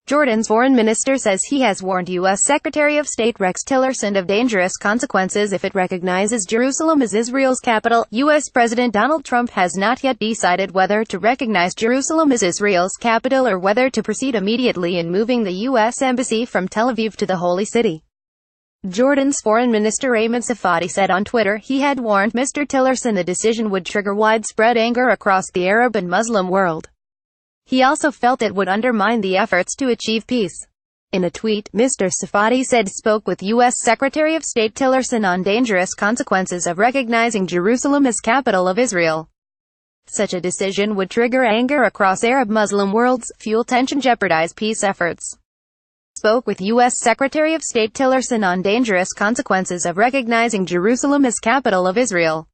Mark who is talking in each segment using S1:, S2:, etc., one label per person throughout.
S1: Jordan's foreign minister says he has warned U.S. Secretary of State Rex Tillerson of dangerous consequences if it recognizes Jerusalem as Israel's capital. U.S. President Donald Trump has not yet decided whether to recognize Jerusalem as Israel's capital or whether to proceed immediately in moving the U.S. Embassy from Tel Aviv to the Holy City. Jordan's foreign minister Ayman Safadi said on Twitter he had warned Mr. Tillerson the decision would trigger widespread anger across the Arab and Muslim world. He also felt it would undermine the efforts to achieve peace. In a tweet, Mr. Safadi said spoke with U.S. Secretary of State Tillerson on dangerous consequences of recognizing Jerusalem as capital of Israel. Such a decision would trigger anger across Arab-Muslim worlds, fuel tension, jeopardize peace efforts. Spoke with U.S. Secretary of State Tillerson on dangerous consequences of recognizing Jerusalem as capital of Israel.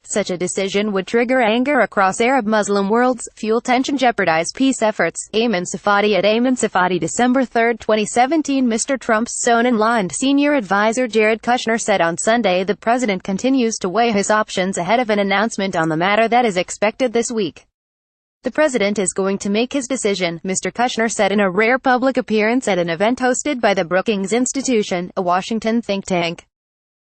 S1: Such a decision would trigger anger across Arab-Muslim worlds, fuel tension, jeopardize peace efforts. Ayman Safadi at Ayman Safadi, December 3, 2017. Mr. Trump's son-in-law and senior advisor Jared Kushner said on Sunday the president continues to weigh his options ahead of an announcement on the matter that is expected this week. The president is going to make his decision, Mr. Kushner said in a rare public appearance at an event hosted by the Brookings Institution, a Washington think tank.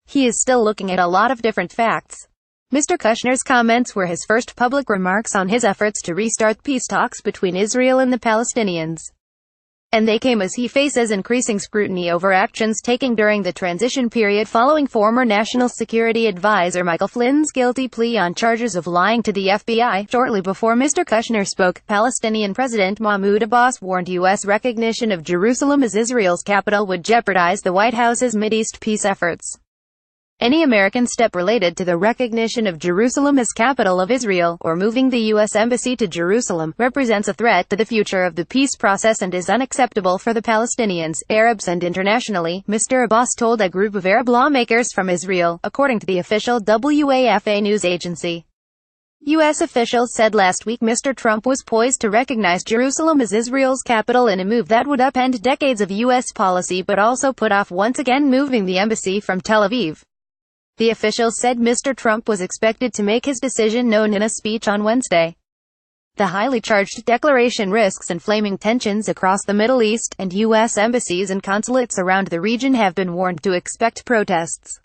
S1: He is still looking at a lot of different facts. Mr. Kushner's comments were his first public remarks on his efforts to restart peace talks between Israel and the Palestinians. And they came as he faces increasing scrutiny over actions taken during the transition period following former National Security Advisor Michael Flynn's guilty plea on charges of lying to the FBI. Shortly before Mr. Kushner spoke, Palestinian President Mahmoud Abbas warned U.S. recognition of Jerusalem as Israel's capital would jeopardize the White House's Mideast peace efforts. Any American step related to the recognition of Jerusalem as capital of Israel, or moving the U.S. Embassy to Jerusalem, represents a threat to the future of the peace process and is unacceptable for the Palestinians, Arabs and internationally, Mr. Abbas told a group of Arab lawmakers from Israel, according to the official WAFA news agency. U.S. officials said last week Mr. Trump was poised to recognize Jerusalem as Israel's capital in a move that would upend decades of U.S. policy but also put off once again moving the embassy from Tel Aviv. The officials said Mr. Trump was expected to make his decision known in a speech on Wednesday. The highly charged declaration risks inflaming tensions across the Middle East, and U.S. embassies and consulates around the region have been warned to expect protests.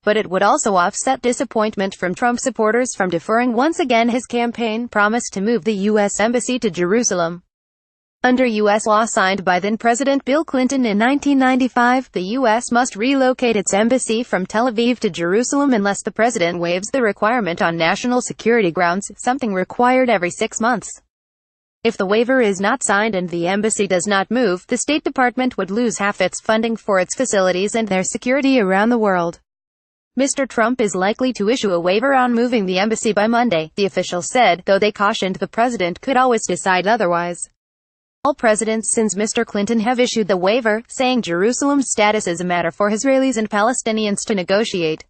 S1: But it would also offset disappointment from Trump supporters from deferring once again his campaign promise to move the U.S. Embassy to Jerusalem. Under U.S. law signed by then-President Bill Clinton in 1995, the U.S. must relocate its embassy from Tel Aviv to Jerusalem unless the president waives the requirement on national security grounds, something required every 6 months. If the waiver is not signed and the embassy does not move, the State Department would lose half its funding for its facilities and their security around the world. Mr. Trump is likely to issue a waiver on moving the embassy by Monday, the officials said, though they cautioned the president could always decide otherwise. All presidents since Mr. Clinton have issued the waiver, saying Jerusalem's status is a matter for Israelis and Palestinians to negotiate.